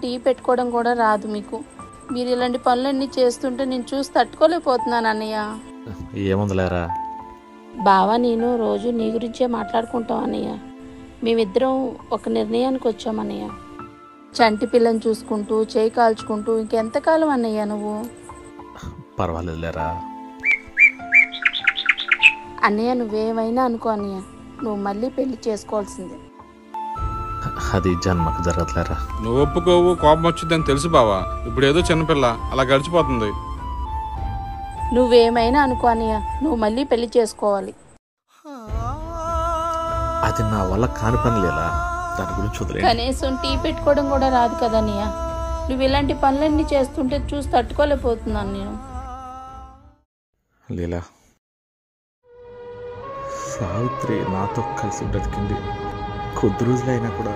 Tea పెట్టుకోవడం కూడా రాదు మీకు. మీరు ఇలాంటి పనులన్నీ చేస్తుంటే నేను చూసి తట్టుకోలేకపోతున్నాను అన్నయ్య. ఏముందిలేరా, బావా నేను రోజు నీ గురించే మాట్లాడుకుంటాం అన్నయ్య. మేమిద్దరం ఒక నిర్ణయానికి వచ్చామన్నయ్య. చంటి పిల్లని చూసుకుంటూ చేయి కాల్చుకుంటూ ఇంకెంతకాలం అన్నయ్య నువ్వు? పర్వాలేదులేరా. అన్నయ్య నువ్వేమైనా అనుకో అన్నయ్య, నువ్వు మళ్ళీ పెళ్లి చేసుకోవాల్సిందే. అది జన్మకు జరగట్లేరా. నువ్వు ఒప్పుకోవు, కోపం వచ్చిందని తెలుసు బావా. ఇప్పుడు ఏదో చిన్నపిల్ల అలా గడిచిపోతుంది. నువ్వేమైనా అనుకో అన్నయ్య, నువ్వు మళ్ళీ పెళ్లి చేసుకోవాలి. అది నా వల్ల కాని పని లేదా, దాని గురించి వదిలేదు. కనీసం టీ పెట్టుకోవడం కూడా రాదు కదా అన్నయ్య. నువ్వు ఇలాంటి పనులన్నీ చేస్తుంటే చూసి తట్టుకోలేకపోతున్నాను నేను. లీలా, సావిత్రి నాతో కలిసి బ్రతికింది కొద్ది రోజులైనా కూడా.